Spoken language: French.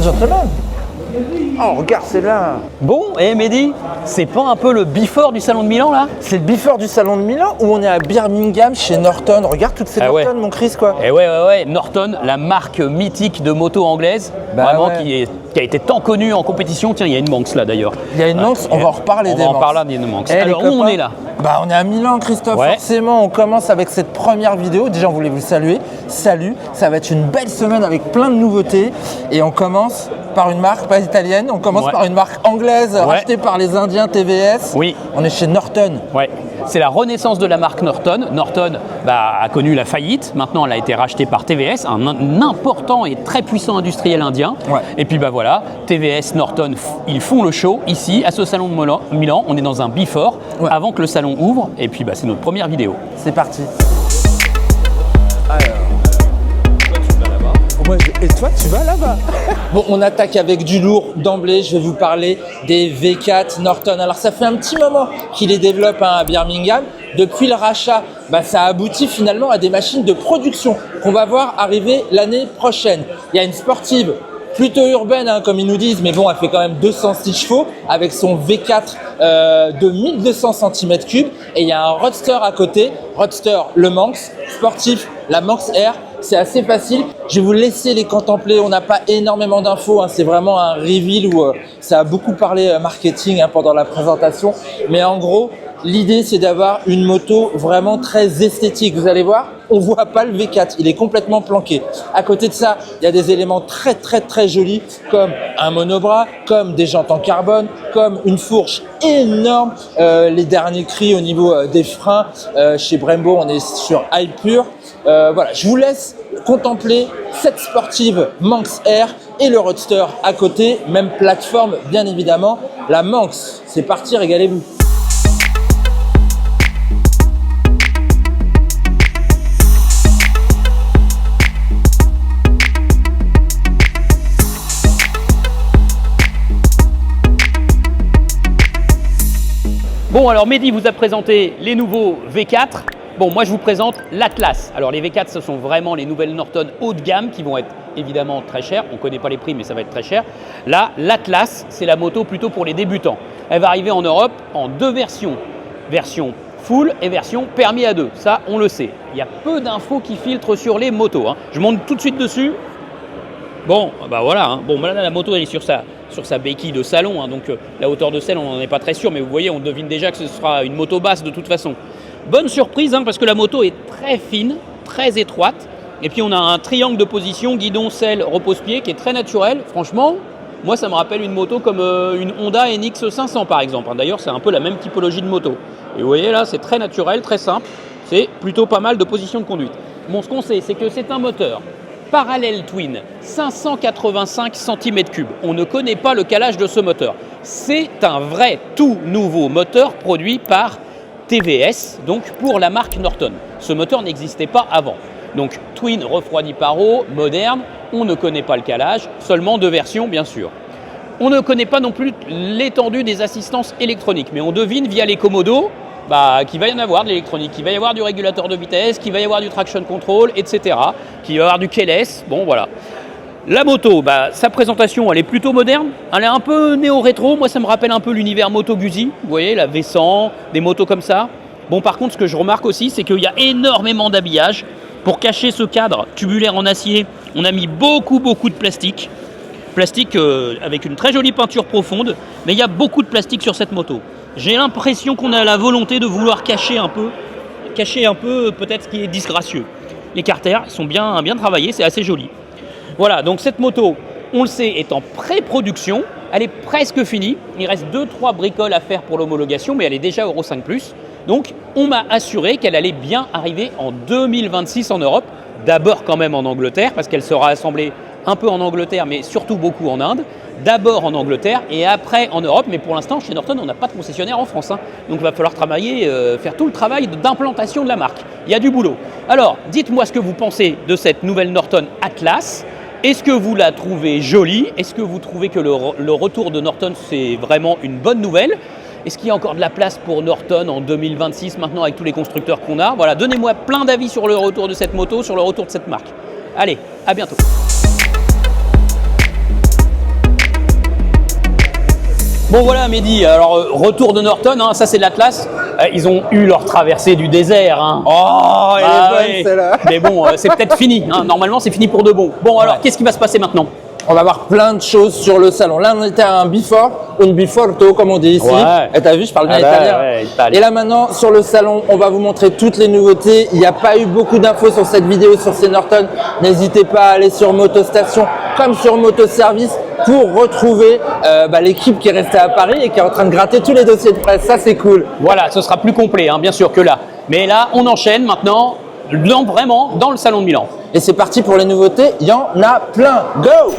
gentlemen. Oh, regarde, c'est là. Bon, et Mehdi, c'est pas un peu le before du salon de Milan là? C'est le before du salon de Milan où on est à Birmingham chez Norton. Regarde toutes ces ouais. Norton, mon Chris, quoi. Et ouais, Norton, la marque mythique de moto anglaise, vraiment ouais. qui a été tant connue en compétition. Tiens, il y a une Manx là d'ailleurs. Il y a une Manx, on va en reparler des Manx. On va en parler d'une Manx. Eh, alors, où on est là? Bah, on est à Milan, Christophe. Ouais. Forcément, on commence avec cette première vidéo. Déjà, on voulait vous saluer. Salut, ça va être une belle semaine avec plein de nouveautés. Et on commence par une marque pas italienne, on commence par une marque anglaise rachetée par les Indiens TVS. Oui. On est chez Norton. Ouais. C'est la renaissance de la marque Norton. Norton a connu la faillite. Maintenant, elle a été rachetée par TVS, un important et très puissant industriel indien. Ouais. Et puis voilà, TVS, Norton, ils font le show ici, à ce salon de Milan. On est dans un before, avant que le salon ouvre. Et puis c'est notre première vidéo. C'est parti. Alors. Et toi, tu vas là-bas. Bon, on attaque avec du lourd d'emblée. Je vais vous parler des V4 Norton. Alors, ça fait un petit moment qu'ils les développent à Birmingham. Depuis le rachat, ça aboutit finalement à des machines de production qu'on va voir arriver l'année prochaine. Il y a une sportive plutôt urbaine, comme ils nous disent, mais bon, elle fait quand même 206 chevaux avec son V4 de 1200 cm3. Et il y a un Roadster à côté, Roadster le Manx, sportif, la Manx R. C'est assez facile. Je vais vous laisser les contempler. On n'a pas énormément d'infos. C'est vraiment un reveal où ça a beaucoup parlé marketing pendant la présentation. Mais en gros, l'idée, c'est d'avoir une moto vraiment très esthétique. Vous allez voir, on ne voit pas le V4. Il est complètement planqué. À côté de ça, il y a des éléments très, très, très jolis comme un monobras, comme des jantes en carbone, comme une fourche énorme. Les derniers cris au niveau des freins. Chez Brembo, on est sur High Pure. Voilà, je vous laisse contempler cette sportive Manx R et le Roadster à côté, même plateforme bien évidemment, la Manx. C'est parti, régalez-vous. Bon, alors Mehdi vous a présenté les nouveaux V4. Bon, moi je vous présente l'Atlas. Alors les V4, ce sont vraiment les nouvelles Norton haut de gamme qui vont être évidemment très chères. On ne connaît pas les prix, mais ça va être très cher. Là, l'Atlas, c'est la moto plutôt pour les débutants. Elle va arriver en Europe en deux versions. Version full et version permis à deux. Ça, on le sait. Il y a peu d'infos qui filtrent sur les motos. Je monte tout de suite dessus. Bon, voilà. Bon, là, la moto, elle est sur sa béquille de salon. Donc la hauteur de selle, on n'en est pas très sûr. Mais vous voyez, on devine déjà que ce sera une moto basse de toute façon. Bonne surprise parce que la moto est très fine, très étroite. Et puis on a un triangle de position, guidon, selle, repose-pied qui est très naturel. Franchement, moi ça me rappelle une moto comme une Honda NX 500 par exemple. D'ailleurs c'est un peu la même typologie de moto. Et vous voyez là, c'est très naturel, très simple. C'est plutôt pas mal de position de conduite. Bon, ce qu'on sait, c'est que c'est un moteur parallèle twin, 585 cm3. On ne connaît pas le calage de ce moteur. C'est un vrai tout nouveau moteur produit par TVS, donc pour la marque Norton. Ce moteur n'existait pas avant. Donc twin refroidi par eau, moderne, on ne connaît pas le calage, seulement deux versions bien sûr. On ne connaît pas non plus l'étendue des assistances électroniques, mais on devine via les commodos qu'il va y en avoir de l'électronique, qu'il va y avoir du régulateur de vitesse, qu'il va y avoir du traction control, etc. Qu'il va y avoir du keyless, bon voilà. La moto, sa présentation, elle est plutôt moderne, elle est un peu néo-rétro, moi ça me rappelle un peu l'univers Moto Guzzi, vous voyez, la V100, des motos comme ça. Bon, par contre, ce que je remarque aussi, c'est qu'il y a énormément d'habillage. Pour cacher ce cadre tubulaire en acier, on a mis beaucoup de plastique. Plastique avec une très jolie peinture profonde, mais il y a beaucoup de plastique sur cette moto. J'ai l'impression qu'on a la volonté de vouloir cacher un peu peut-être ce qui est disgracieux. Les carters sont bien travaillés, c'est assez joli. Voilà, donc cette moto, on le sait, est en pré-production. Elle est presque finie. Il reste 2-3 bricoles à faire pour l'homologation, mais elle est déjà Euro 5+. Donc, on m'a assuré qu'elle allait bien arriver en 2026 en Europe. D'abord quand même en Angleterre, parce qu'elle sera assemblée un peu en Angleterre, mais surtout beaucoup en Inde. D'abord en Angleterre et après en Europe. Mais pour l'instant, chez Norton, on n'a pas de concessionnaire en France. Donc, il va falloir faire tout le travail d'implantation de la marque. Il y a du boulot. Alors, dites-moi ce que vous pensez de cette nouvelle Norton Atlas. Est-ce que vous la trouvez jolie? Est-ce que vous trouvez que le retour de Norton, c'est vraiment une bonne nouvelle? Est-ce qu'il y a encore de la place pour Norton en 2026 maintenant avec tous les constructeurs qu'on a? Voilà, donnez-moi plein d'avis sur le retour de cette moto, sur le retour de cette marque. Allez, à bientôt. Bon voilà Mehdi, alors retour de Norton, hein, ça c'est de l'Atlas. Ils ont eu leur traversée du désert. Hein. Oh, elle Ah est bonne ouais. celle-là. Mais bon, c'est peut-être fini. Hein. Normalement c'est fini pour de bon. Bon alors, qu'est-ce qui va se passer maintenant? On va voir plein de choses sur le salon. Là, on était à un before, un beforto, comme on dit ici. Ouais. Et t'as vu, je parle bien Ah bah, italien. ouais, italien. Et là, maintenant, sur le salon, on va vous montrer toutes les nouveautés. Il n'y a pas eu beaucoup d'infos sur cette vidéo sur ces Norton. N'hésitez pas à aller sur Motostation comme sur Motoservice pour retrouver l'équipe qui est restée à Paris et qui est en train de gratter tous les dossiers de presse. Ça, c'est cool. Voilà, ce sera plus complet, hein, bien sûr que là. Mais là, on enchaîne maintenant, vraiment dans le salon de Milan. Et c'est parti pour les nouveautés. Il y en a plein. Go!